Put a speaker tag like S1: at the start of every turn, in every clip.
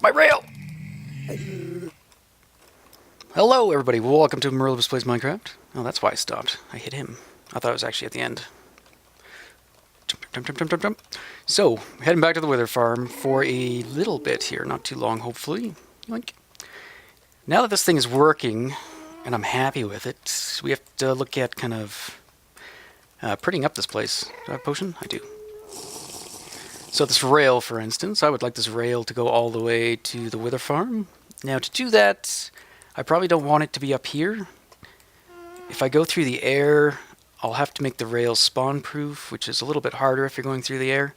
S1: My rail! Hello, everybody. Welcome to Morilibus Plays Minecraft. Oh, that's why I stopped. I hit him. I thought it was actually at the end. Jump, jump, jump, jump, jump, jump. So, heading back to the wither farm for a little bit here. Not too long, hopefully. Yoink. Now that this thing is working, and I'm happy with it, we have to look at kind of prettying up this place. Do I have a potion? I do. So this rail, for instance, I would like this rail to go all the way to the wither farm. Now to do that, I probably don't want it to be up here. If I go through the air, I'll have to make the rail spawn-proof, which is a little bit harder if you're going through the air.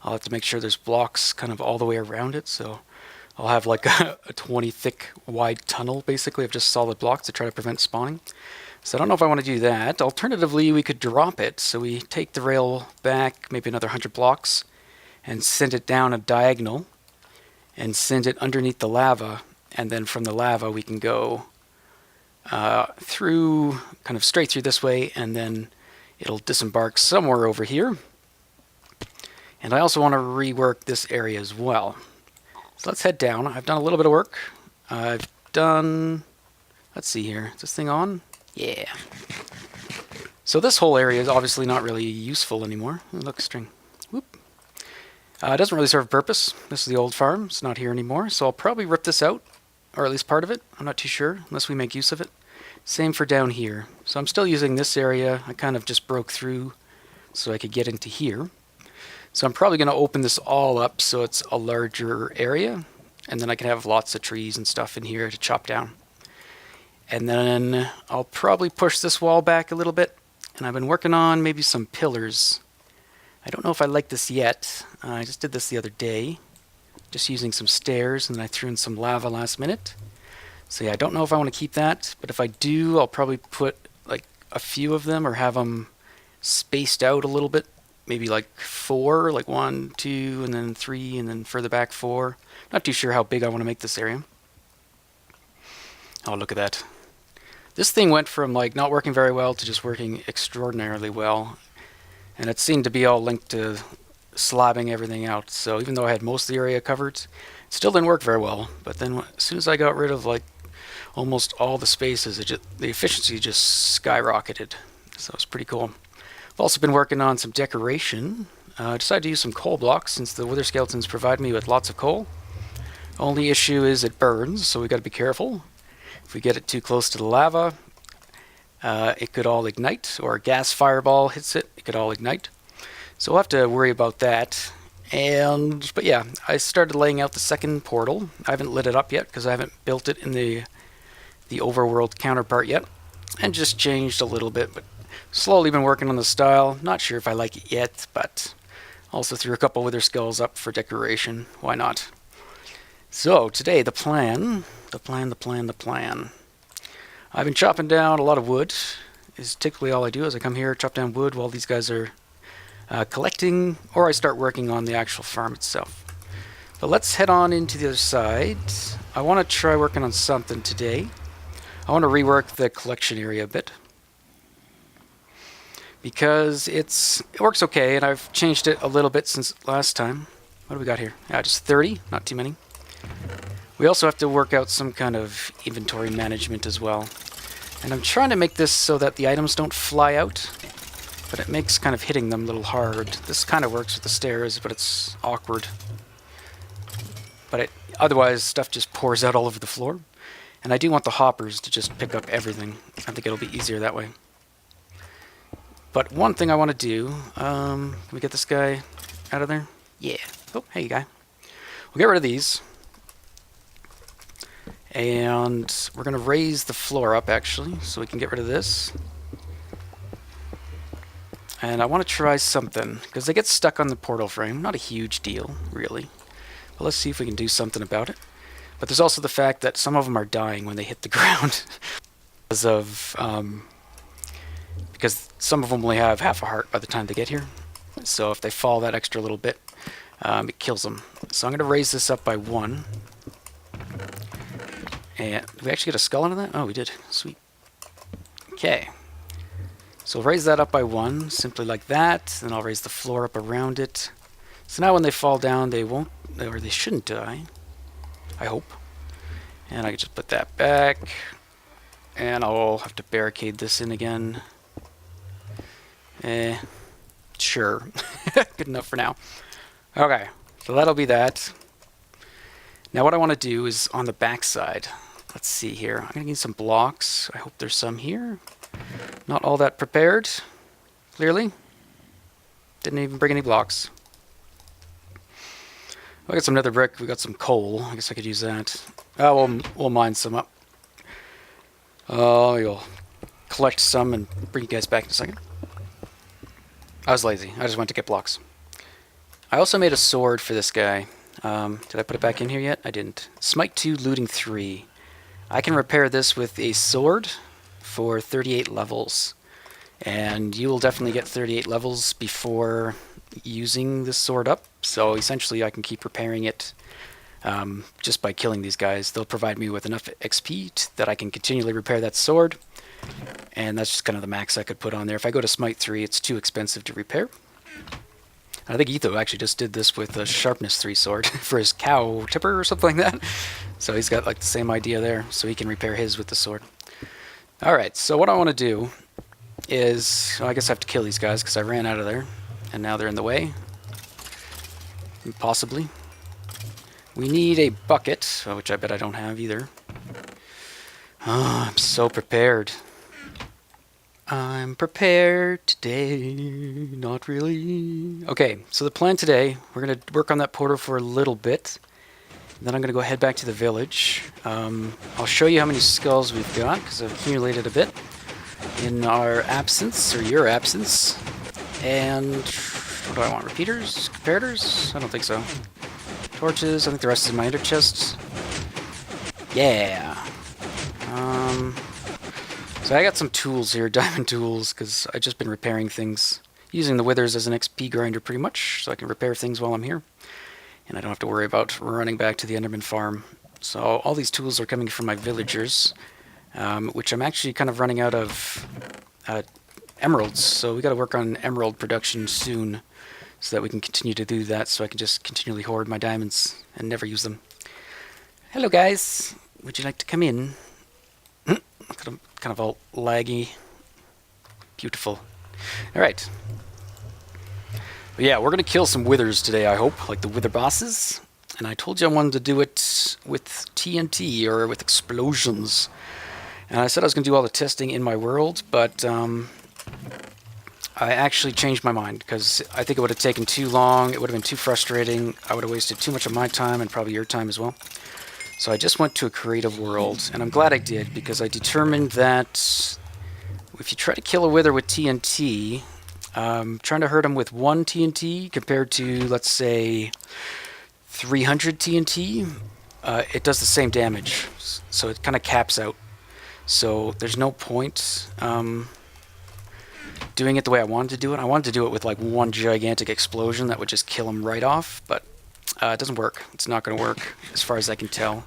S1: I'll have to make sure there's blocks kind of all the way around it, so I'll have like a 20 thick wide tunnel, basically, of just solid blocks to try to prevent spawning. So I don't know if I want to do that. Alternatively, we could drop it. So we take the rail back, maybe another 100 blocks, and send it down a diagonal, and send it underneath the lava, and then from the lava we can go through, kind of straight through this way, and then it'll disembark somewhere over here. And I also want to rework this area as well. So let's head down. I've done a little bit of work. I've done, let's see here, is this thing on? Yeah. So this whole area is obviously not really useful anymore. Oh, look, string. Whoop. It doesn't really serve a purpose. This is the old farm. It's not here anymore. So I'll probably rip this out, or at least part of it. I'm not too sure, unless we make use of it. Same for down here. So I'm still using this area. I kind of just broke through so I could get into here. So I'm probably going to open this all up so it's a larger area. And then I can have lots of trees and stuff in here to chop down. And then I'll probably push this wall back a little bit. And I've been working on maybe some pillars. I don't know if I like this yet. I just did this the other day. Just using some stairs, and then I threw in some lava last minute. So yeah, I don't know if I want to keep that. But if I do, I'll probably put like a few of them or have them spaced out a little bit. Maybe like 4, like 1, 2, and then 3, and then further back 4. Not too sure how big I want to make this area. Oh, look at that. This thing went from like not working very well to just working extraordinarily well. And it seemed to be all linked to slabbing everything out. So even though I had most of the area covered, it still didn't work very well. But then as soon as I got rid of like almost all the spaces, the efficiency just skyrocketed. So it's pretty cool. I've also been working on some decoration. I decided to use some coal blocks since the wither skeletons provide me with lots of coal. Only issue is it burns, so we got to be careful. If we get it too close to the lava, it could all ignite, or a gas fireball hits it, it could all ignite. So we'll have to worry about that. But yeah, I started laying out the second portal. I haven't lit it up yet because I haven't built it in the overworld counterpart yet. And just changed a little bit, but slowly been working on the style. Not sure if I like it yet, but also threw a couple wither skulls up for decoration. Why not? So today the plan. I've been chopping down a lot of wood. Is typically all I do is I come here, chop down wood while these guys are collecting, or I start working on the actual farm itself. But let's head on into the other side. I want to try working on something today. I want to rework the collection area a bit, because it works okay, and I've changed it a little bit since last time. What do we got here? Yeah, just 30, not too many. We also have to work out some kind of inventory management as well. And I'm trying to make this so that the items don't fly out, but it makes kind of hitting them a little hard. This kind of works with the stairs, but it's awkward. But otherwise, stuff just pours out all over the floor. And I do want the hoppers to just pick up everything. I think it'll be easier that way. But one thing I want to do, can we get this guy out of there? Yeah. Oh, hey, guy. We'll get rid of these. And we're going to raise the floor up, actually, so we can get rid of this. And I want to try something, because they get stuck on the portal frame. Not a huge deal, really. But let's see if we can do something about it. But there's also the fact that some of them are dying when they hit the ground. Because some of them only have half a heart by the time they get here. So if they fall that extra little bit, it kills them. So I'm going to raise this up by 1. And did we actually get a skull into that? Oh, we did. Sweet. Okay. So we'll raise that up by 1, simply like that. Then I'll raise the floor up around it. So now when they fall down, they won't, or they shouldn't die. I hope. And I can just put that back. And I'll have to barricade this in again. Sure. Good enough for now. Okay, so that'll be that. Now what I want to do is on the back side. Let's see here. I'm going to need some blocks. I hope there's some here. Not all that prepared, clearly. Didn't even bring any blocks. I got some nether brick. We got some coal. I guess I could use that. Oh, we'll mine some up. You'll collect some and bring you guys back in a second. I was lazy. I just went to get blocks. I also made a sword for this guy. Did I put it back in here yet? I didn't. Smite 2, looting 3. I can repair this with a sword for 38 levels. And you will definitely get 38 levels before using this sword up. So essentially I can keep repairing it just by killing these guys. They'll provide me with enough XP that I can continually repair that sword. And that's just kind of the max I could put on there. If I go to Smite 3, it's too expensive to repair. I think Etho actually just did this with a Sharpness 3 sword for his cow tipper or something like that. So he's got like the same idea there, so he can repair his with the sword. Alright, so what I want to do is, well, I guess I have to kill these guys because I ran out of there, and now they're in the way. Possibly. We need a bucket, which I bet I don't have either. Oh, I'm so prepared. I'm prepared today, not really. Okay, so the plan today, we're going to work on that portal for a little bit. Then I'm going to go head back to the village. I'll show you how many skulls we've got, because I've accumulated a bit in our absence, or your absence. And what do I want? Repeaters? Comparators? I don't think so. Torches? I think the rest is in my ender chest. Yeah. So I got some tools here, diamond tools, because I've just been repairing things. Using the withers as an XP grinder pretty much, so I can repair things while I'm here. And I don't have to worry about running back to the Enderman farm. So all these tools are coming from my villagers, which I'm actually kind of running out of emeralds. So we got to work on emerald production soon, so that we can continue to do that, so I can just continually hoard my diamonds and never use them. Hello guys, would you like to come in? Kind of all laggy. Beautiful. Alright. But yeah, we're going to kill some withers today, I hope, like the wither bosses. And I told you I wanted to do it with TNT, or with explosions. And I said I was going to do all the testing in my world, but I actually changed my mind, because I think it would have taken too long, it would have been too frustrating, I would have wasted too much of my time, and probably your time as well. So I just went to a creative world, and I'm glad I did, because I determined that if you try to kill a wither with TNT, trying to hurt him with 1 TNT compared to, let's say, 300 TNT, it does the same damage. So it kind of caps out. So there's no point doing it the way I wanted to do it. I wanted to do it with like 1 gigantic explosion that would just kill him right off, but it doesn't work. It's not going to work, as far as I can tell.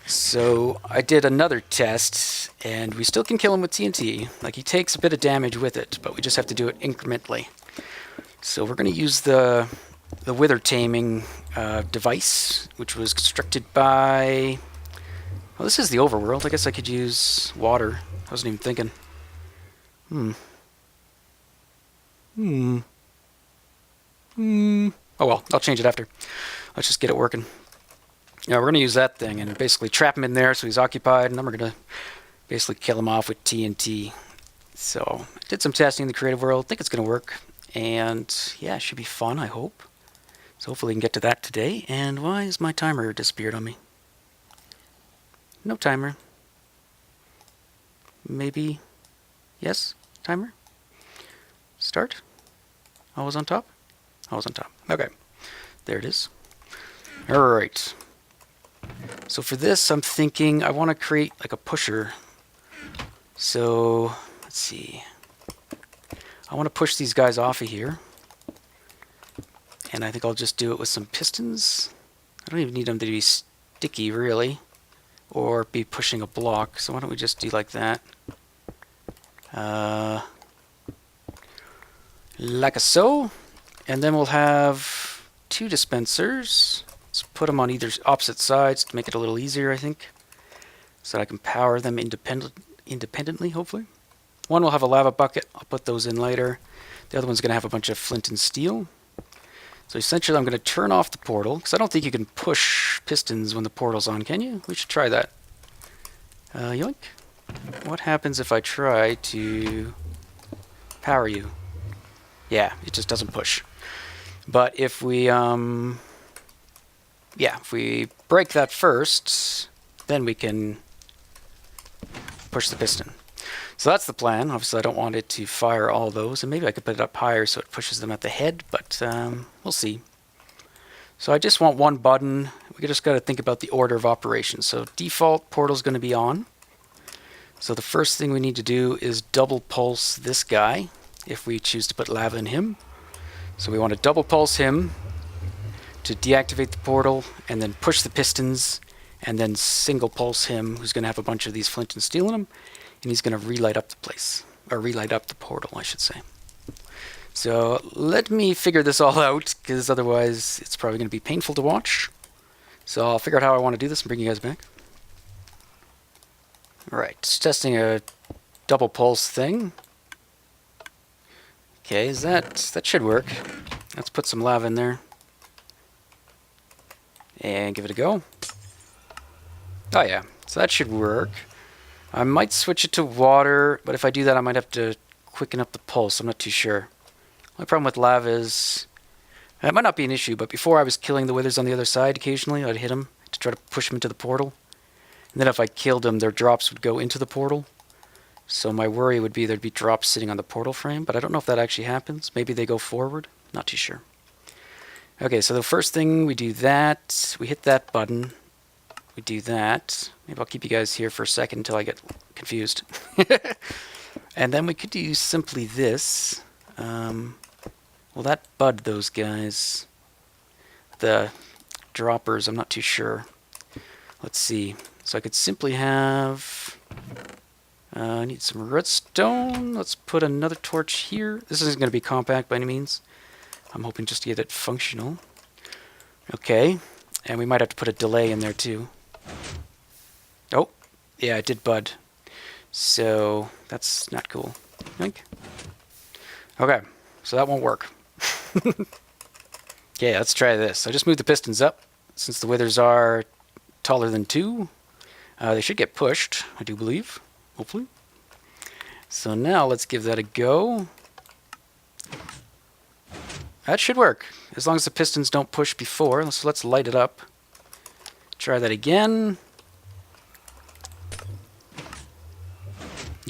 S1: So I did another test, and we still can kill him with TNT. Like, he takes a bit of damage with it, but we just have to do it incrementally. So we're going to use the wither taming device, which was constructed by... Well, this is the overworld. I guess I could use water. I wasn't even thinking. Oh well, I'll change it after. Let's just get it working. Yeah, we're going to use that thing and basically trap him in there so he's occupied, and then we're going to basically kill him off with TNT. So, I did some testing in the creative world. I think it's going to work. And yeah, it should be fun, I hope. So hopefully we can get to that today. And why has my timer disappeared on me? No timer. Maybe... Yes? Timer? Start? Always on top? Always on top. Okay. There it is. Alright. So for this, I'm thinking I want to create like a pusher. So, let's see. I want to push these guys off of here. And I think I'll just do it with some pistons. I don't even need them to be sticky, really. Or be pushing a block. So why don't we just do like that. Like so. And then we'll have 2 dispensers. Let's put them on either opposite sides to make it a little easier, I think, so that I can power them independently, hopefully. One will have a lava bucket. I'll put those in later. The other one's going to have a bunch of flint and steel. So essentially I'm going to turn off the portal, because I don't think you can push pistons when the portal's on, can you? We should try that. Yoink. What happens if I try to power you? Yeah, it just doesn't push. But if we, if we break that first, then we can push the piston. So that's the plan. Obviously, I don't want it to fire all those, and maybe I could put it up higher so it pushes them at the head, but we'll see. So I just want one button. We just got to think about the order of operations. So default portal's going to be on. So the first thing we need to do is double pulse this guy if we choose to put lava in him. So we want to double pulse him to deactivate the portal, and then push the pistons, and then single pulse him, who's going to have a bunch of these flint and steel in him, and he's going to relight up the place, or relight up the portal, I should say. So let me figure this all out, because otherwise it's probably going to be painful to watch. So I'll figure out how I want to do this and bring you guys back. Alright, just testing a double pulse thing. Okay, that should work. Let's put some lava in there. And give it a go. Oh yeah, so that should work. I might switch it to water, but if I do that I might have to quicken up the pulse. I'm not too sure. My problem with lava is, it might not be an issue, but before I was killing the withers on the other side occasionally. I'd hit them to try to push them into the portal. And then if I killed them, their drops would go into the portal. So my worry would be there'd be drops sitting on the portal frame, but I don't know if that actually happens. Maybe they go forward. Not too sure. Okay, so the first thing, we do that. We hit that button. We do that. Maybe I'll keep you guys here for a second until I get confused. And then we could do simply this. Will that bud those guys? The droppers, I'm not too sure. Let's see. So I could simply have... I need some redstone. Let's put another torch here. This isn't going to be compact by any means. I'm hoping just to get it functional. Okay. And we might have to put a delay in there too. Oh, yeah, it did bud. So that's not cool. I think. Okay, so that won't work. Okay, let's try this. I just moved the pistons up. Since the withers are taller than 2, they should get pushed, I do believe. Hopefully. So now let's give that a go. That should work, as long as the pistons don't push before. So let's light it up. Try that again.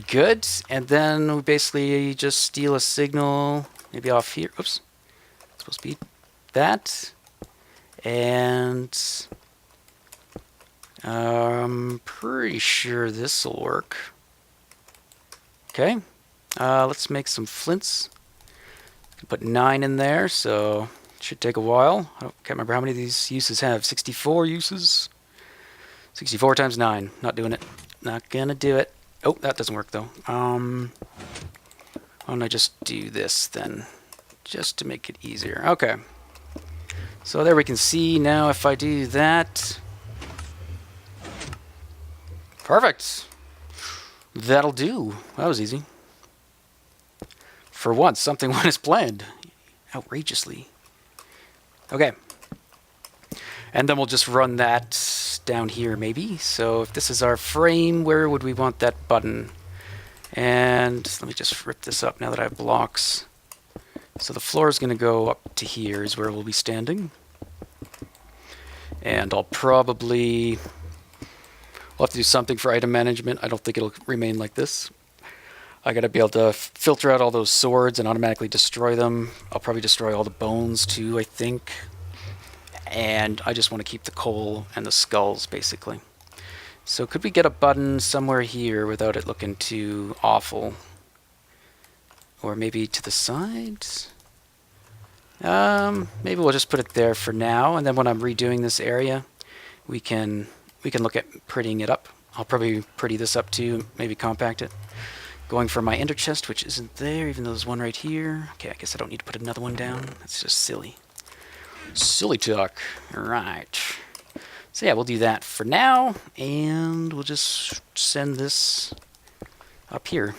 S1: Good. And then we basically just steal a signal, maybe off here. Oops. It's supposed to be that. And I'm pretty sure this will work. Okay. Let's make some flints. Put 9 in there, so it should take a while. I can't remember how many of these uses have. 64 uses. 64 times 9. Not doing it. Not gonna do it. Oh, that doesn't work though. Why don't I just do this then? Just to make it easier. Okay. So there we can see now if I do that. Perfect. That'll do. That was easy. For once, something went as planned. Outrageously. Okay. And then we'll just run that down here, maybe. So if this is our frame, where would we want that button? And let me just rip this up now that I have blocks. So the floor is going to go up to here is where we'll be standing. And I'll probably... we'll have to do something for item management. I don't think it'll remain like this. I gotta be able to filter out all those swords and automatically destroy them. I'll probably destroy all the bones too, I think. And I just want to keep the coal and the skulls, basically. So could we get a button somewhere here without it looking too awful? Or maybe to the sides? Maybe we'll just put it there for now, and then when I'm redoing this area, we can look at prettying it up. I'll probably pretty this up too, maybe compact it. Going for my ender chest, which isn't there, even though there's one right here. Okay, I guess I don't need to put another one down. That's just silly. Silly talk. Alright. So yeah, we'll do that for now, and we'll just send this up here.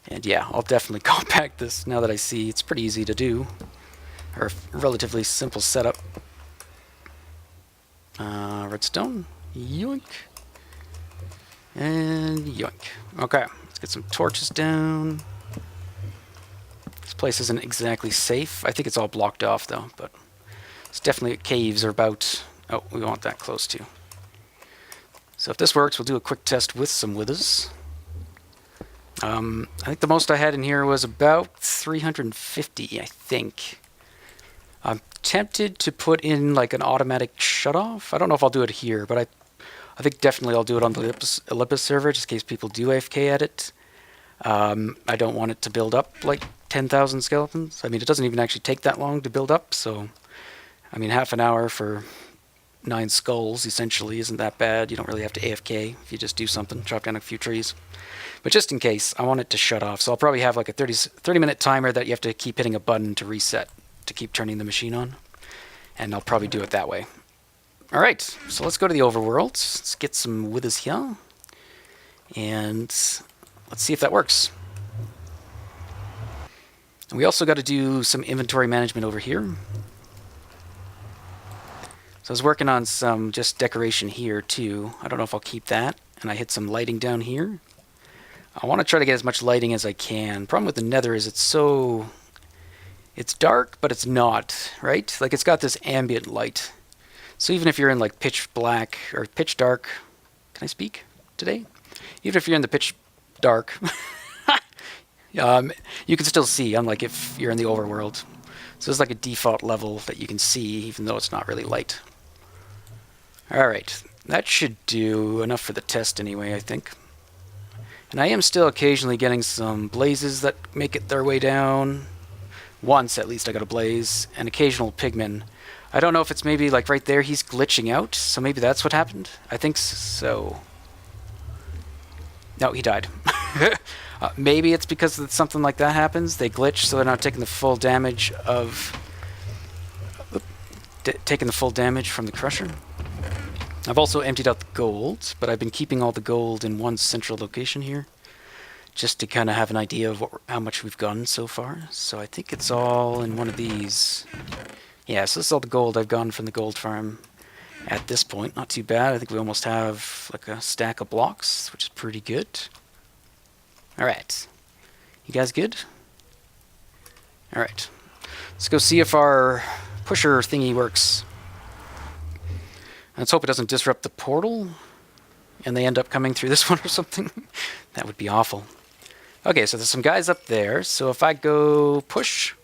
S1: And yeah, I'll definitely compact this now that I see it's pretty easy to do. Or a relatively simple setup. Redstone. Yoink. And yoink. Okay, let's get some torches down. This place isn't exactly safe. I think it's all blocked off though, but it's definitely caves are about... Oh, we want that close too. So if this works, we'll do a quick test with some withers. I think the most I had in here was about 350, I think. I'm tempted to put in like an automatic shutoff. I don't know if I'll do it here, but I think definitely I'll do it on the Olympus server just in case people do AFK at it. I don't want it to build up like 10,000 skeletons. I mean, it doesn't even actually take that long to build up, so... I mean, half an hour for 9 skulls essentially isn't that bad. You don't really have to AFK if you just do something, chop down a few trees. But just in case, I want it to shut off. So I'll probably have like a 30-minute timer that you have to keep hitting a button to reset, to keep turning the machine on. And I'll probably do it that way. Alright, so let's go to the overworld. Let's get some withers here. And let's see if that works. And we also got to do some inventory management over here. So I was working on some just decoration here too. I don't know if I'll keep that. And I hit some lighting down here. I want to try to get as much lighting as I can. Problem with the nether is it's dark, but it's not, right? Like it's got this ambient light. So even if you're in like pitch black or pitch dark, can I speak today? Even if you're in the pitch dark, you can still see, unlike if you're in the overworld. So it's like a default level that you can see, even though it's not really light. Alright, that should do enough for the test anyway, I think. And I am still occasionally getting some blazes that make it their way down. Once, at least, I got a blaze. An occasional pigman. I don't know if it's maybe, like, right there he's glitching out, so maybe that's what happened? I think so. No, he died. Maybe it's because something like that happens. They glitch, so they're not taking the full damage of... taking the full damage from the crusher. I've also emptied out the gold, but I've been keeping all the gold in one central location here, just to kind of have an idea of how much we've gotten so far. So I think it's all in one of these. Yeah, so this is all the gold I've gotten from the gold farm at this point. Not too bad. I think we almost have like a stack of blocks, which is pretty good. Alright. You guys good? Alright. Let's go see if our pusher thingy works. Let's hope it doesn't disrupt the portal and they end up coming through this one or something. That would be awful. Okay, so there's some guys up there. So if I go push...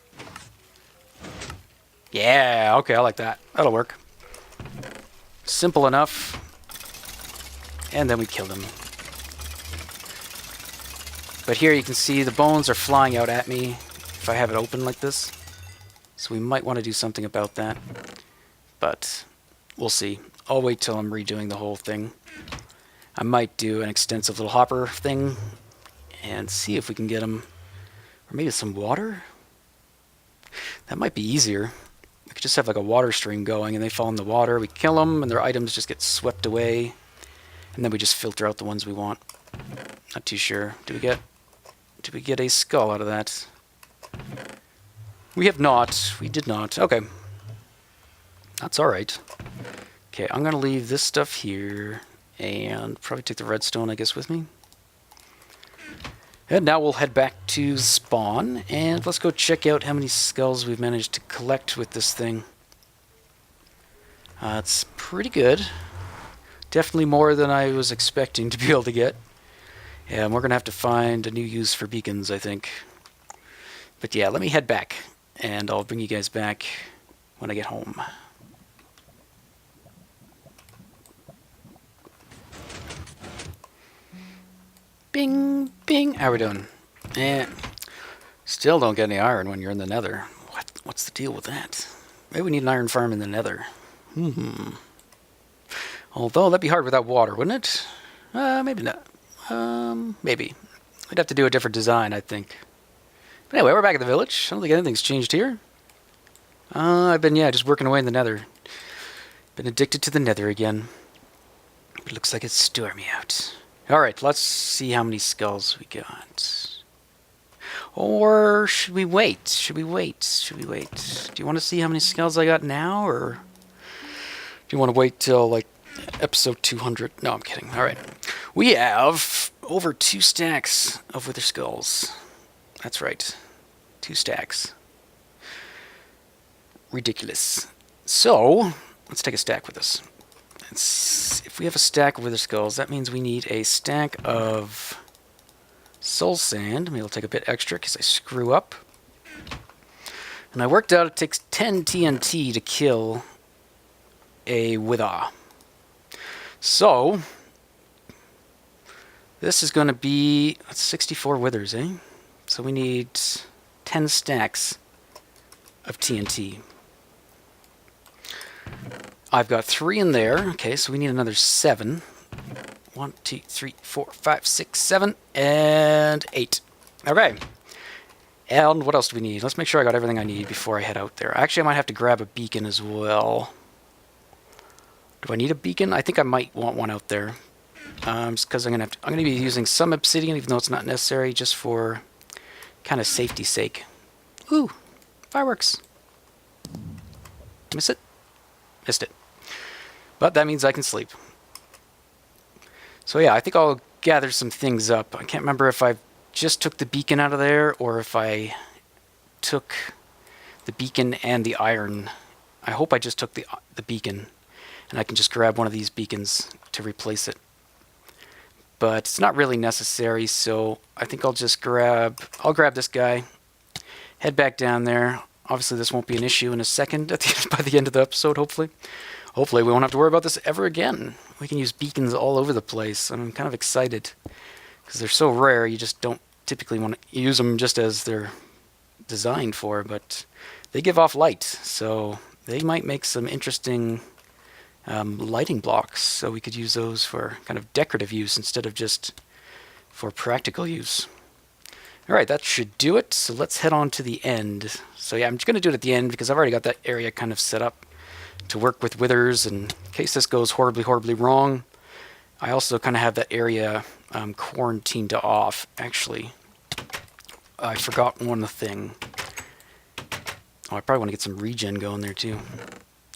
S1: Yeah, okay, I like that. That'll work. Simple enough. And then we kill them. But here you can see the bones are flying out at me if I have it open like this. So we might want to do something about that. But we'll see. I'll wait till I'm redoing the whole thing. I might do an extensive little hopper thing and see if we can get them. Or maybe some water? That might be easier. We could just have like a water stream going and they fall in the water. We kill them and their items just get swept away. And then we just filter out the ones we want. Not too sure. Did we get a skull out of that? We have not. We did not. Okay. That's alright. Okay, I'm going to leave this stuff here and probably take the redstone, I guess, with me. And now we'll head back to spawn and let's go check out how many skulls we've managed to collect with this thing. It's pretty good. Definitely more than I was expecting to be able to get. And we're going to have to find a new use for beacons, I think. But yeah, let me head back and I'll bring you guys back when I get home. Bing, bing. How we doing? Still don't get any iron when you're in the nether. What's the deal with that? Maybe we need an iron farm in the nether. Although that'd be hard without water, wouldn't it? Maybe not. Maybe. We'd have to do a different design, I think. But anyway, we're back at the village. I don't think anything's changed here. I've been, just working away in the nether. Been addicted to the nether again. It looks like it's stormy out. Alright, let's see how many skulls we got. Or should we wait? Should we wait? Do you want to see how many skulls I got now, or do you want to wait till, like, episode 200? No, I'm kidding. Alright. We have over 2 stacks of wither skulls. That's right. 2 stacks. Ridiculous. So, let's take a stack with us. If we have a stack of wither skulls, that means we need a stack of soul sand. Maybe I'll take a bit extra because I screw up. And I worked out it takes 10 TNT to kill a wither. So, this is going to be 64 withers, eh? So we need 10 stacks of TNT. I've got 3 in there. Okay, so we need another 7. 1, 2, 3, 4, 5, 6, 7, and 8. Okay. And what else do we need? Let's make sure I got everything I need before I head out there. Actually, I might have to grab a beacon as well. Do I need a beacon? I think I might want one out there. Just because I'm gonna be using some obsidian, even though it's not necessary, just for kind of safety's sake. Ooh, fireworks. Miss it? Missed it. But that means I can sleep. So yeah, I think I'll gather some things up. I can't remember if I just took the beacon out of there or if I took the beacon and the iron. I hope I just took the beacon, and I can just grab one of these beacons to replace it. But it's not really necessary, so I think I'll grab this guy, head back down there. Obviously this won't be an issue in a second by the end of the episode, hopefully. Hopefully we won't have to worry about this ever again. We can use beacons all over the place. I'm kind of excited because they're so rare, you just don't typically want to use them just as they're designed for, but they give off light, so they might make some interesting lighting blocks, so we could use those for kind of decorative use instead of just for practical use. Alright, that should do it, so let's head on to the end. So yeah, I'm just going to do it at the end because I've already got that area kind of set up to work with withers, and in case this goes horribly, horribly wrong, I also kind of have that area quarantined off. Actually, I forgot one thing. Oh, I probably want to get some regen going there too.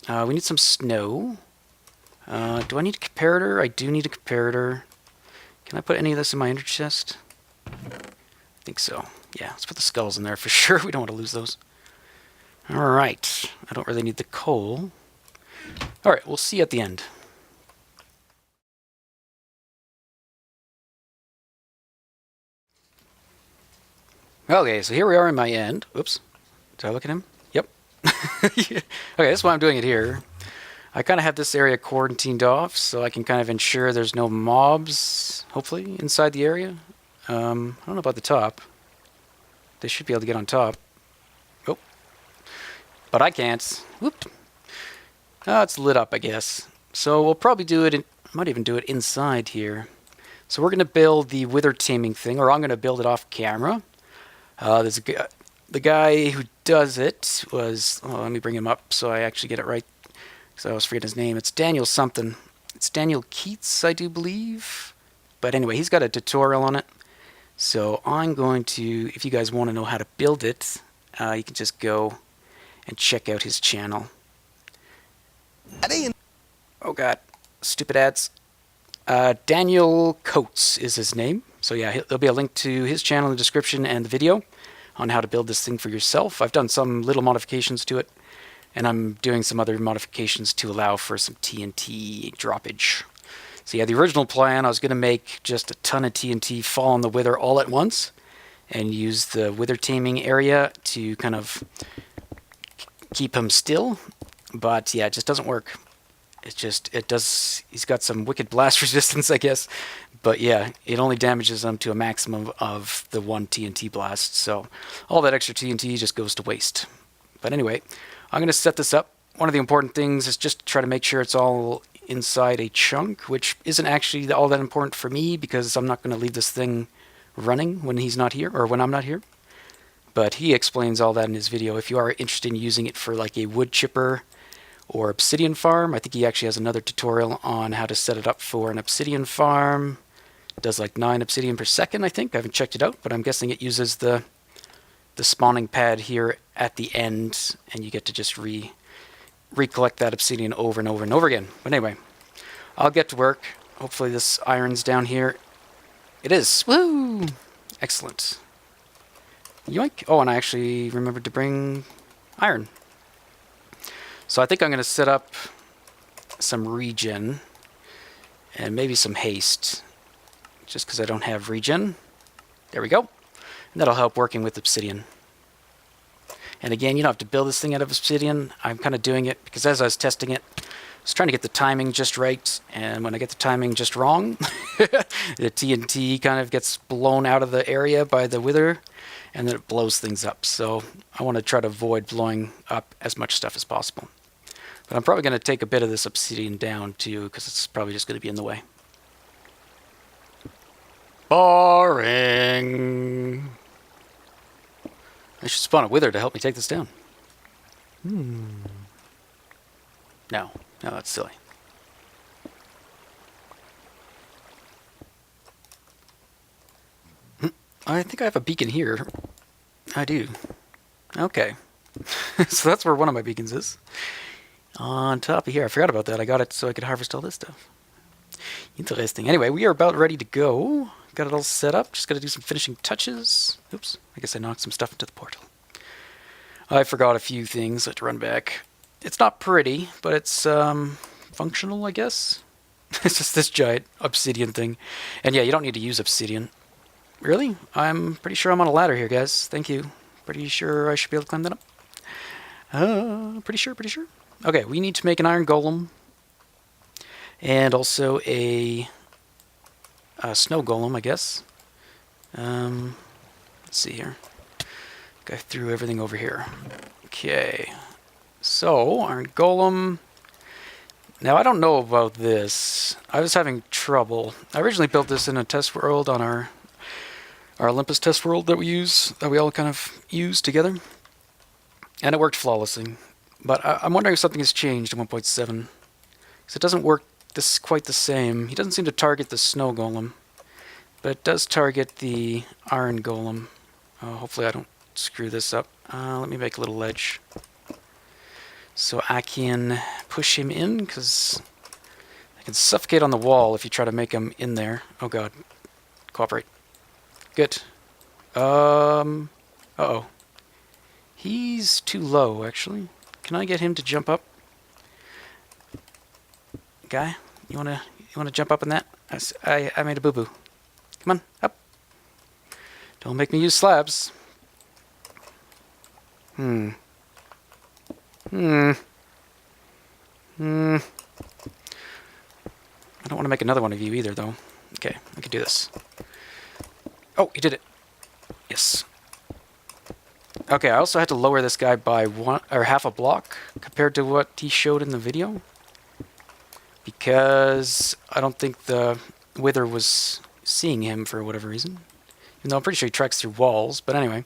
S1: We need some snow. Do I need a comparator? I do need a comparator. Can I put any of this in my ender chest? I think so. Yeah, let's put the skulls in there for sure. We don't want to lose those. Alright. I don't really need the coal. Alright, we'll see you at the end. Okay, so here we are in my end. Oops. Did I look at him? Yep. Okay, that's why I'm doing it here. I kind of have this area quarantined off, so I can kind of ensure there's no mobs, hopefully, inside the area. I don't know about the top. They should be able to get on top. Oh. But I can't. Whoop. It's lit up, I guess. So we'll probably do it, I might even do it inside here. So we're going to build the wither taming thing, or I'm going to build it off camera. There's the guy who does it was, let me bring him up so I actually get it right, because I always forget his name. It's Daniel something. It's Daniel Keats, I do believe. But anyway, he's got a tutorial on it. So I'm going to, if you guys want to know how to build it, you can just go and check out his channel. Oh god, stupid ads. Daniel Coates is his name. So yeah, there'll be a link to his channel in the description and the video on how to build this thing for yourself. I've done some little modifications to it, and I'm doing some other modifications to allow for some TNT droppage. So yeah, the original plan, I was going to make just a ton of TNT fall on the wither all at once, and use the wither taming area to kind of keep him still. But yeah, it just doesn't work. He's got some wicked blast resistance, I guess. But yeah, it only damages them to a maximum of the 1 TNT blast. So all that extra TNT just goes to waste. But anyway, I'm going to set this up. One of the important things is just to try to make sure it's all inside a chunk, which isn't actually all that important for me because I'm not going to leave this thing running when he's not here, or when I'm not here. But he explains all that in his video. If you are interested in using it for like a wood chipper or obsidian farm, I think he actually has another tutorial on how to set it up for an obsidian farm. It does like 9 obsidian per second, I think. I haven't checked it out, but I'm guessing it uses the spawning pad here at the end, and you get to just recollect that obsidian over and over and over again. But anyway, I'll get to work. Hopefully this iron's down here. It is. Woo! Excellent. Yoink. Oh, and I actually remembered to bring iron. So I think I'm going to set up some regen and maybe some haste, just because I don't have regen. There we go. And that'll help working with obsidian. And again, you don't have to build this thing out of obsidian. I'm kind of doing it because as I was testing it, I was trying to get the timing just right. And when I get the timing just wrong, the TNT kind of gets blown out of the area by the wither, and then it blows things up. So I want to try to avoid blowing up as much stuff as possible. But I'm probably going to take a bit of this obsidian down too, because it's probably just going to be in the way. Boring. I should spawn a wither to help me take this down. No, that's silly. I think I have a beacon here. I do. Okay. So that's where one of my beacons is. On top of here. I forgot about that. I got it so I could harvest all this stuff. Interesting. Anyway, we are about ready to go. Got it all set up. Just got to do some finishing touches. Oops. I guess I knocked some stuff into the portal. I forgot a few things. Let's run back. It's not pretty, but it's functional, I guess. It's just this giant obsidian thing. And yeah, you don't need to use obsidian. Really? I'm pretty sure I'm on a ladder here, guys. Thank you. Pretty sure I should be able to climb that up. Pretty sure. Okay, we need to make an iron golem. And also a snow golem, I guess. Let's see here. I threw everything over here. Okay. So, iron golem. Now, I don't know about this. I was having trouble. I originally built this in a test world on our Olympus test world that we all kind of use together. And it worked flawlessly. But I'm wondering if something has changed in 1.7. Because it doesn't work quite the same. He doesn't seem to target the snow golem. But it does target the iron golem. Hopefully I don't screw this up. Let me make a little ledge. So I can push him in, because I can suffocate on the wall if you try to make him in there. Oh god. Cooperate. Good. Uh-oh. He's too low, actually. Can I get him to jump up? Guy, you wanna jump up in that? I made a boo-boo. Come on, up. Don't make me use slabs. I don't want to make another one of you either, though. Okay, I can do this. Oh, he did it. Yes. Okay, I also had to lower this guy by half a block compared to what he showed in the video, because I don't think the wither was seeing him for whatever reason. Even though I'm pretty sure he tracks through walls, but anyway.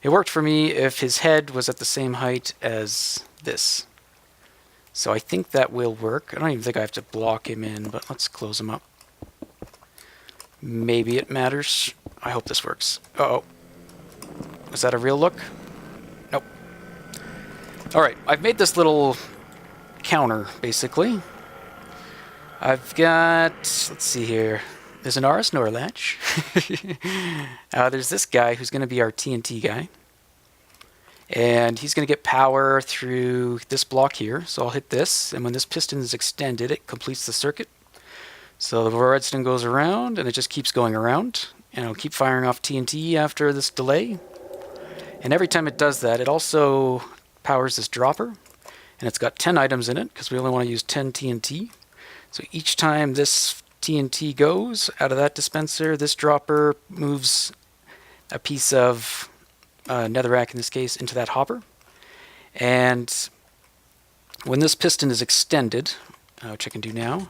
S1: It worked for me if his head was at the same height as this. So I think that will work. I don't even think I have to block him in, but let's close him up. Maybe it matters. I hope this works. Uh-oh. Was that a real look? Nope. Alright, I've made this little counter, basically. I've got... let's see here. There's an RS Nor latch. There's this guy who's going to be our TNT guy. And he's going to get power through this block here. So I'll hit this, and when this piston is extended, it completes the circuit. So the redstone goes around, and it just keeps going around. And it'll keep firing off TNT after this delay. And every time it does that, it also powers this dropper. And it's got 10 items in it, because we only want to use 10 TNT. So each time this TNT goes out of that dispenser, this dropper moves a piece of netherrack, in this case, into that hopper. And when this piston is extended, which I can do now,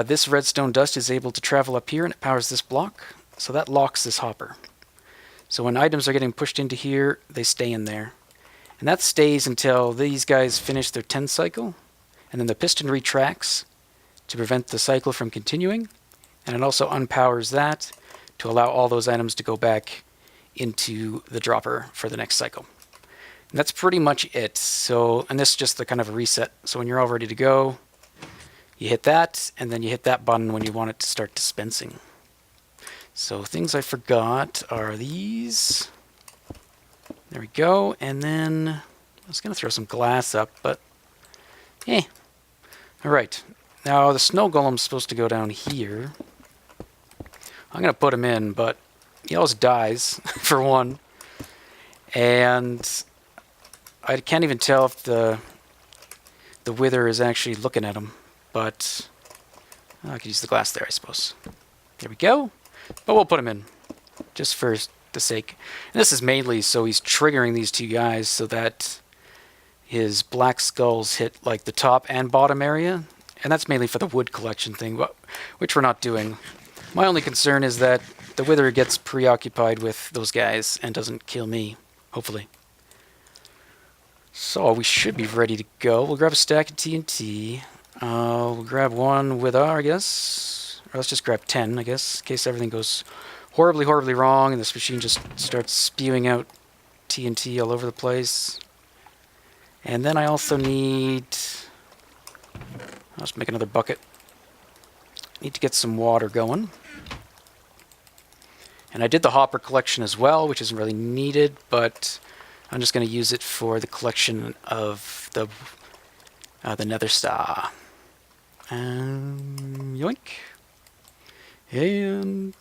S1: this redstone dust is able to travel up here, and it powers this block. So that locks this hopper. So when items are getting pushed into here, they stay in there. And that stays until these guys finish their 10 cycle. And then the piston retracts to prevent the cycle from continuing. And it also unpowers that to allow all those items to go back into the dropper for the next cycle. And that's pretty much it. So, and this is just the kind of a reset. So when you're all ready to go, you hit that, and then you hit that button when you want it to start dispensing. So things I forgot are these. There we go. And then I was going to throw some glass up, but all right. Now the snow golem's supposed to go down here. I'm going to put him in, but he always dies, for one. And I can't even tell if the wither is actually looking at him, but I could use the glass there, I suppose. There we go. But we'll put him in, just for the sake. And this is mainly so he's triggering these two guys so that his black skulls hit like the top and bottom area. And that's mainly for the wood collection thing, which we're not doing. My only concern is that the wither gets preoccupied with those guys and doesn't kill me, hopefully. So we should be ready to go. We'll grab a stack of TNT. We'll grab one with R, I guess. Or let's just grab 10, I guess, in case everything goes horribly, horribly wrong and this machine just starts spewing out TNT all over the place. And then I also need... I'll just make another bucket. Need to get some water going. And I did the hopper collection as well, which isn't really needed, but I'm just going to use it for the collection of the nether star. Yoink. And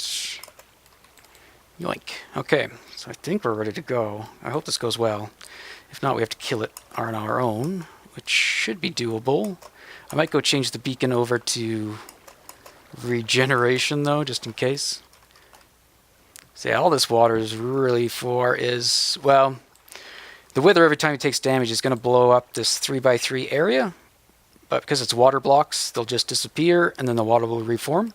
S1: yoink. Okay, so I think we're ready to go. I hope this goes well. If not, we have to kill it on our own, which should be doable. I might go change the beacon over to regeneration, though, just in case. So yeah, all this water is really for is, well, the wither every time he takes damage is going to blow up this 3x3 area, but because it's water blocks, they'll just disappear, and then the water will reform.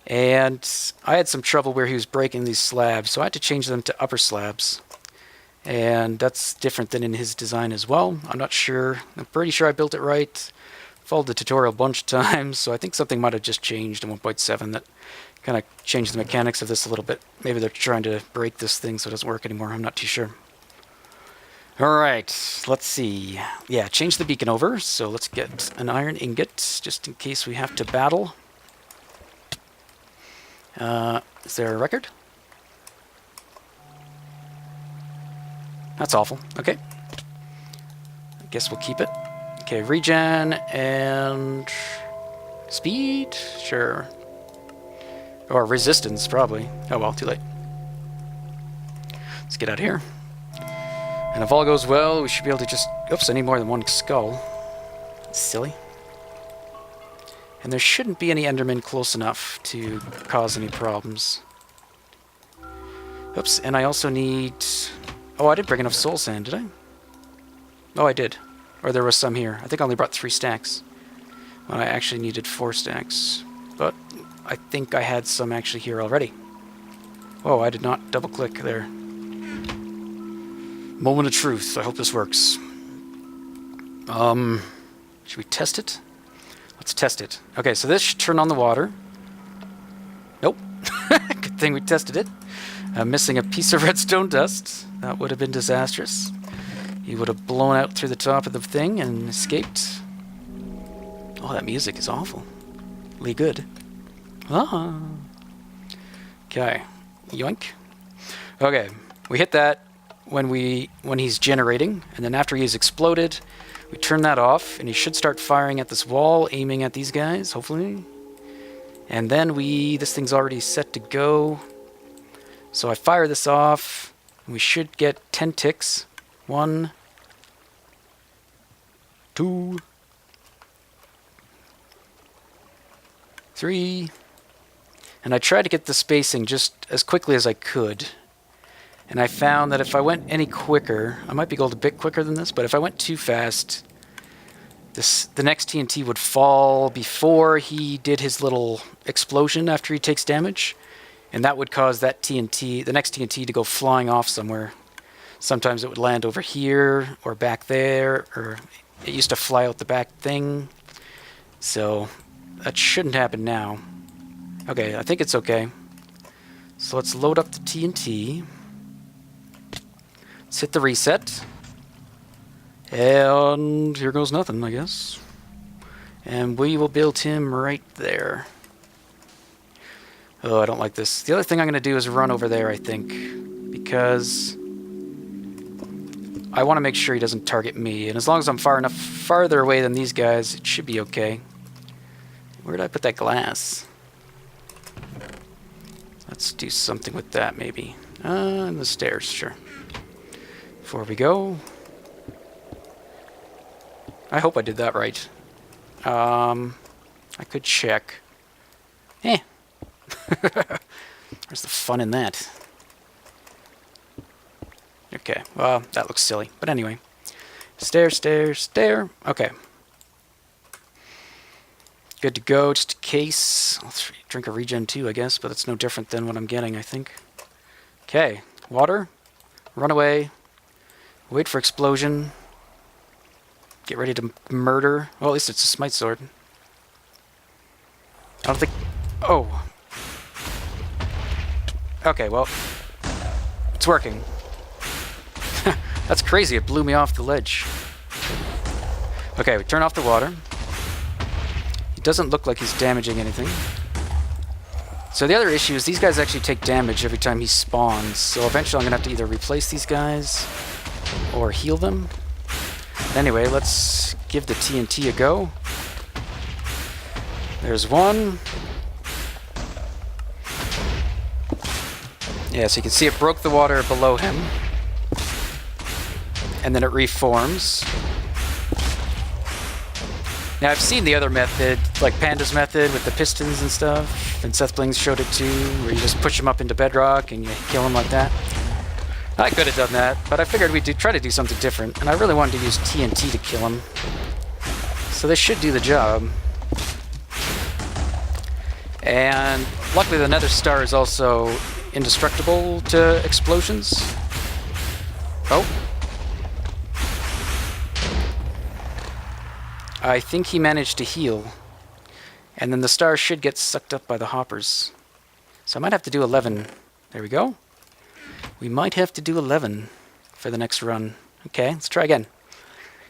S1: And I had some trouble where he was breaking these slabs, so I had to change them to upper slabs. And that's different than in his design as well. I'm not sure. I'm pretty sure I built it right. Followed the tutorial a bunch of times, so I think something might have just changed in 1.7 that kind of changed the mechanics of this a little bit. Maybe they're trying to break this thing so it doesn't work anymore. I'm not too sure. Alright, let's see. Yeah, change the beacon over, so let's get an iron ingot, just in case we have to battle. Is there a record? That's awful. Okay. I guess we'll keep it. Okay, regen and speed? Sure. Or resistance, probably. Oh well, too late. Let's get out of here. And if all goes well, we should be able to just... Oops, I need more than one skull. That's silly. And there shouldn't be any Endermen close enough to cause any problems. Oops, and I also need... Oh, I didn't bring enough soul sand, did I? Oh, I did. Or there was some here. I think I only brought 3 stacks. When I actually needed 4 stacks. But I think I had some actually here already. Oh, I did not double-click there. Moment of truth. I hope this works. Should we test it? Let's test it. Okay, so this should turn on the water. Nope. Good thing we tested it. Missing a piece of redstone dust. That would have been disastrous. He would have blown out through the top of the thing and escaped. Oh, that music is awfully good. Ah. Okay. Yoink. Okay. We hit that when he's generating, and then after he's exploded, we turn that off, and he should start firing at this wall, aiming at these guys, hopefully. And then this thing's already set to go. So I fire this off, and we should get 10 ticks. 1, 2, 3, and I tried to get the spacing just as quickly as I could. And I found that if I went any quicker, I might be able to a bit quicker than this, but if I went too fast, the next TNT would fall before he did his little explosion after he takes damage. And that would cause that TNT, the next TNT, to go flying off somewhere. Sometimes it would land over here or back there, or it used to fly out the back thing. So that shouldn't happen now. Okay, I think it's okay. So let's load up the TNT. Let's hit the reset. And here goes nothing, I guess. And we will build him right there. Oh, I don't like this. The other thing I'm going to do is run over there, I think. Because I want to make sure he doesn't target me. And as long as I'm far enough farther away than these guys, it should be okay. Where did I put that glass? Let's do something with that, maybe. On the stairs, sure. Before we go. I hope I did that right. I could check. Eh. Where's the fun in that? Okay, well, that looks silly. But anyway. Stair, stair, stair. Okay. Good to go, just in case. Let's drink a regen too, I guess, but it's no different than what I'm getting, I think. Okay, water. Run away. Wait for explosion. Get ready to murder. Well, at least it's a smite sword. I don't think... Oh. Okay, well. It's working. That's crazy, it blew me off the ledge. Okay, we turn off the water. He doesn't look like he's damaging anything. So the other issue is these guys actually take damage every time he spawns. So eventually I'm going to have to either replace these guys or heal them. Anyway, let's give the TNT a go. There's one. Yeah, so you can see it broke the water below him. And then it reforms. Now, I've seen the other method, like Panda's method with the pistons and stuff, and Seth Blings showed it too, where you just push them up into bedrock and you kill them like that. I could have done that, but I figured we'd try to do something different, and I really wanted to use TNT to kill him. So this should do the job. And luckily the Nether Star is also indestructible to explosions. Oh. I think he managed to heal. And then the star should get sucked up by the hoppers. So I might have to do 11. There we go. We might have to do 11 for the next run. Okay, let's try again.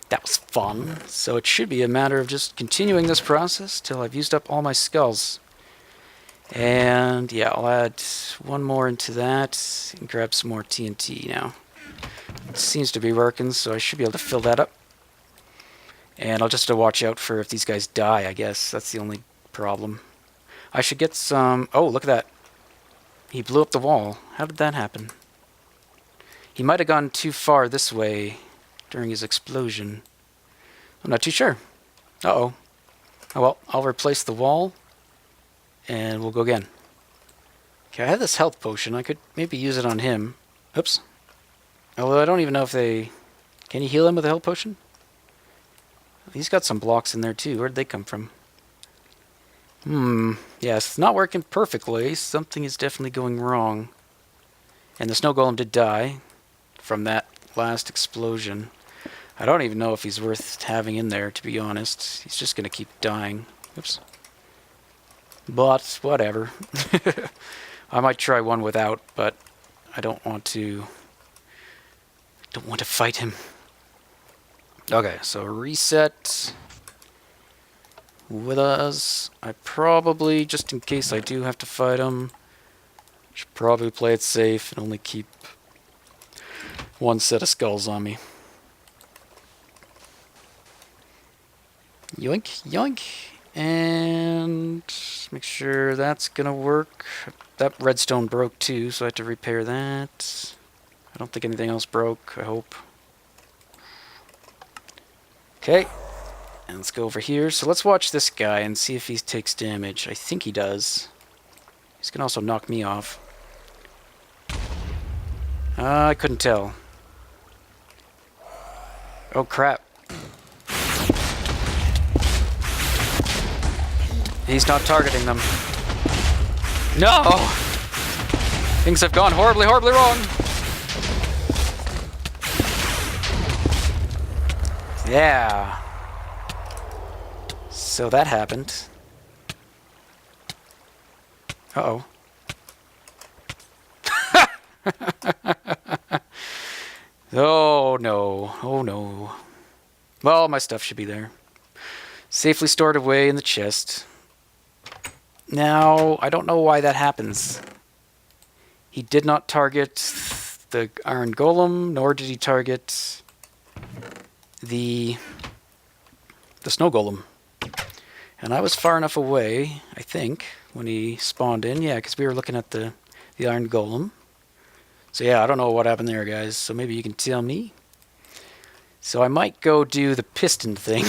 S1: That was fun. So it should be a matter of just continuing this process till I've used up all my skulls. And yeah, I'll add one more into that and grab some more TNT now. It seems to be working, so I should be able to fill that up. And I'll just have to watch out for if these guys die, I guess. That's the only problem. I should get some... Oh, look at that. He blew up the wall. How did that happen? He might have gone too far this way during his explosion. I'm not too sure. Uh-oh. Oh, well, I'll replace the wall. And we'll go again. Okay, I have this health potion. I could maybe use it on him. Oops. Although I don't even know if they... Can you heal him with a health potion? He's got some blocks in there too. Where'd they come from? Yeah, it's not working perfectly. Something is definitely going wrong. And the snow golem did die from that last explosion. I don't even know if he's worth having in there, to be honest. He's just going to keep dying. Oops. But, whatever. I might try one without, but I don't want to fight him. Okay, so reset with us. I probably, just in case I do have to fight him, should probably play it safe and only keep one set of skulls on me. Yoink, yoink. And make sure that's gonna work. That redstone broke too, so I have to repair that. I don't think anything else broke, I hope. Okay, and let's go over here. So let's watch this guy and see if he takes damage. I think he does. He's gonna also knock me off. I couldn't tell. Oh crap. He's not targeting them. No! Things have gone horribly, horribly wrong. Yeah. So that happened. Uh-oh. Oh no. Oh no. Well, my stuff should be there. Safely stored away in the chest. Now, I don't know why that happens. He did not target the iron golem, nor did he target the snow golem. And I was far enough away, I think, when he spawned in. Yeah, because we were looking at the iron golem. So yeah, I don't know what happened there, guys. So maybe you can tell me. So I might go do the piston thing.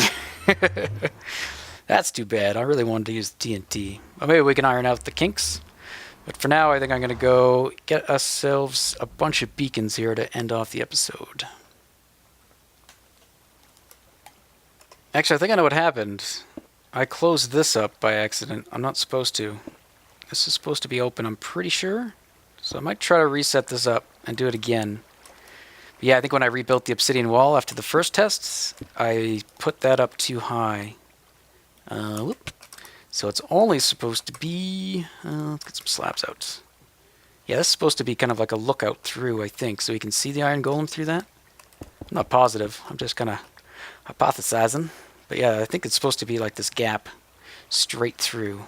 S1: That's too bad. I really wanted to use TNT. Well, maybe we can iron out the kinks. But for now, I think I'm going to go get ourselves a bunch of beacons here to end off the episode. Actually, I think I know what happened. I closed this up by accident. I'm not supposed to. This is supposed to be open, I'm pretty sure. So I might try to reset this up and do it again. But yeah, I think when I rebuilt the obsidian wall after the first tests, I put that up too high. Whoop. So it's only supposed to be... let's get some slabs out. Yeah, this is supposed to be kind of like a lookout through, I think. So you can see the iron golem through that. I'm not positive. I'm just kind of hypothesizing. But yeah, I think it's supposed to be like this gap straight through.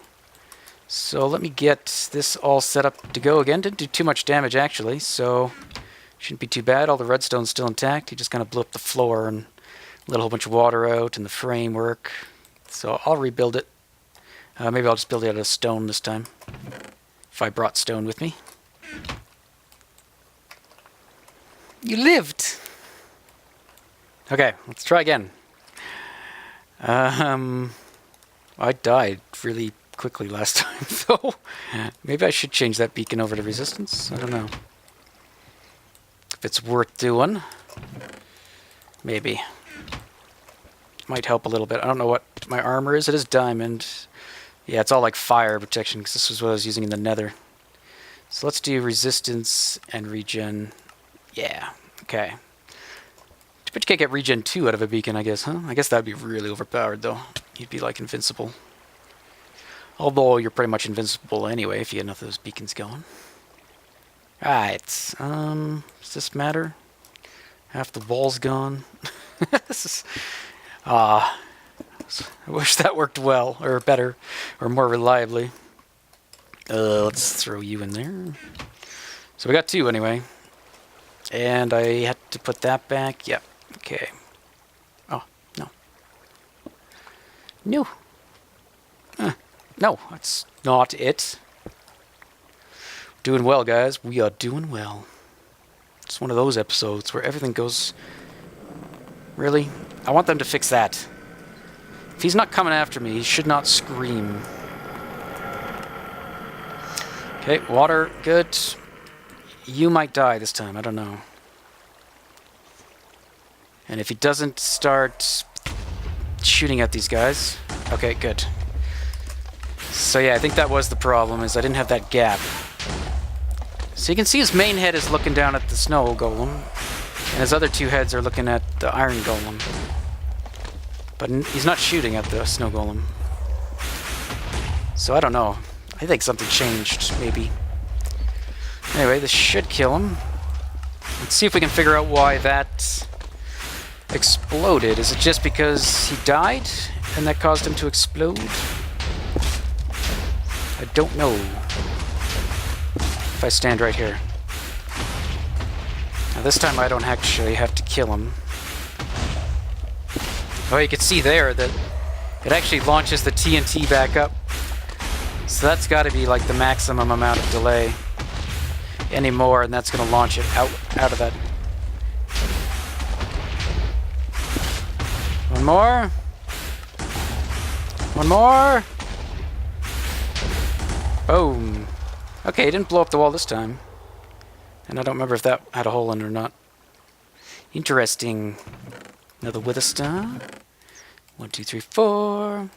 S1: So let me get this all set up to go again. Didn't do too much damage, actually, so shouldn't be too bad. All the redstone's still intact. He just kind of blew up the floor and let a whole bunch of water out and the framework. So I'll rebuild it. Maybe I'll just build it out of stone this time, if I brought stone with me. You lived! Okay, let's try again. I died really quickly last time, though. Maybe I should change that beacon over to resistance. I don't know. If it's worth doing. Maybe. Might help a little bit. I don't know what my armor is. It is diamond. Yeah, it's all like fire protection, because this was what I was using in the nether. So let's do resistance and regen. Yeah, okay. But you can't get regen 2 out of a beacon, I guess, huh? I guess that'd be really overpowered, though. You'd be, like, invincible. Although you're pretty much invincible anyway if you get enough of those beacons going. Alright, does this matter? Half the wall's gone. This is... I wish that worked well, or better, or more reliably. Let's throw you in there. So we got 2 anyway. And I had to put that back. Yep. Okay. Oh, no. No. No, that's not it. Doing well, guys. We are doing well. It's one of those episodes where everything goes... Really? I want them to fix that. If he's not coming after me, he should not scream. Okay, water, good. You might die this time, I don't know. And if he doesn't start shooting at these guys... Okay, good. So yeah, I think that was the problem, is I didn't have that gap. So you can see his main head is looking down at the snow golem, and his other 2 heads are looking at the iron golem. But he's not shooting at the snow golem. So I don't know. I think something changed, maybe. Anyway, this should kill him. Let's see if we can figure out why that exploded. Is it just because he died and that caused him to explode? I don't know. If I stand right here. Now this time I don't actually have to kill him. Oh, you can see there that it actually launches the TNT back up. So that's got to be like the maximum amount of delay. Any more, and that's going to launch it out of that. One more. One more. Boom. Okay, it didn't blow up the wall this time. And I don't remember if that had a hole in it or not. Interesting. Another wither star. 1, 2, 3, 4.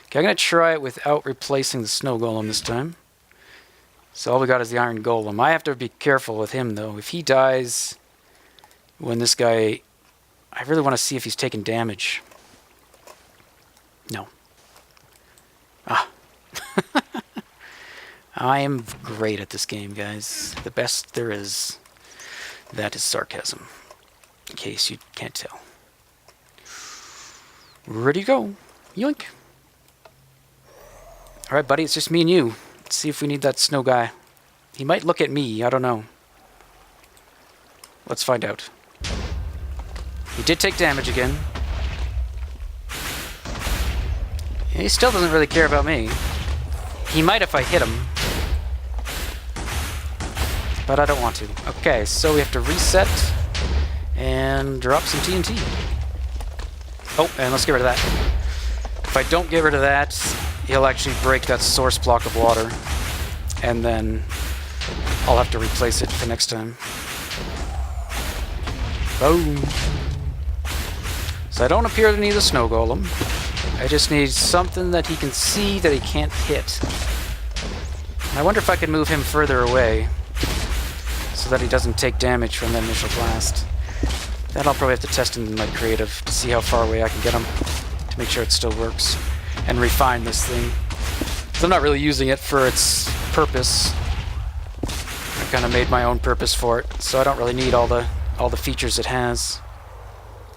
S1: Okay, I'm going to try it without replacing the snow golem this time. So all we got is the iron golem. I have to be careful with him, though. If he dies when this guy... I really want to see if he's taking damage. No. Ah. I am great at this game, guys. The best there is. That is sarcasm. In case you can't tell. Ready to go. Yoink. Alright, buddy, it's just me and you. Let's see if we need that snow guy. He might look at me, I don't know. Let's find out. He did take damage again. He still doesn't really care about me. He might if I hit him. But I don't want to. Okay, so we have to reset and drop some TNT. Oh, and let's get rid of that. If I don't get rid of that, he'll actually break that source block of water. And then I'll have to replace it for next time. Boom. So I don't appear to need a snow golem. I just need something that he can see that he can't hit. I wonder if I could move him further away so that he doesn't take damage from the initial blast. That I'll probably have to test in my creative to see how far away I can get him to make sure it still works and refine this thing. So I'm not really using it for its purpose. I kind of made my own purpose for it, so I don't really need all the features it has.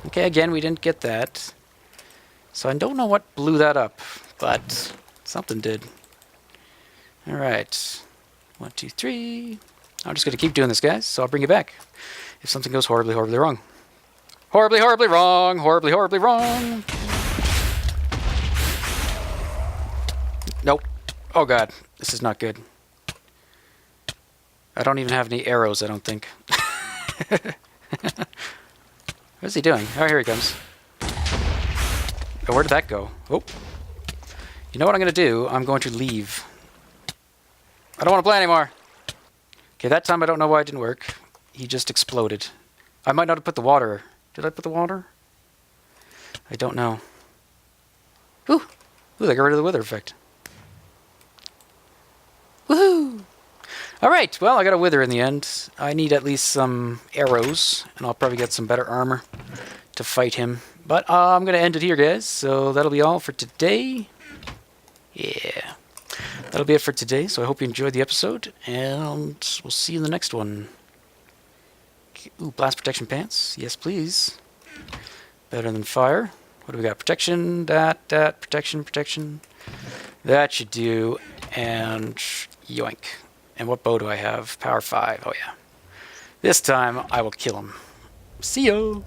S1: Okay, again, we didn't get that. So I don't know what blew that up, but something did. Alright. 1, 2, 3. I'm just going to keep doing this, guys, so I'll bring you back if something goes horribly, horribly wrong. Horribly, horribly wrong! Horribly, horribly wrong! Nope. Oh god, this is not good. I don't even have any arrows, I don't think. What's he doing? Oh, here he comes. Oh, where did that go? Oh. You know what I'm going to do? I'm going to leave. I don't want to play anymore. Okay, that time I don't know why it didn't work. He just exploded. I might not have put the water. Did I put the water? I don't know. Ooh! Ooh, they got rid of the wither effect. Woohoo! Alright, well, I got a wither in the end. I need at least some arrows, and I'll probably get some better armor to fight him. But I'm going to end it here, guys. So that'll be all for today. Yeah. That'll be it for today. So I hope you enjoyed the episode, and we'll see you in the next one. Ooh, blast protection pants. Yes, please. Better than fire. What do we got? Protection, that, protection. That should do. And yoink. And what bow do I have? Power 5. Oh, yeah. This time, I will kill him. See ya!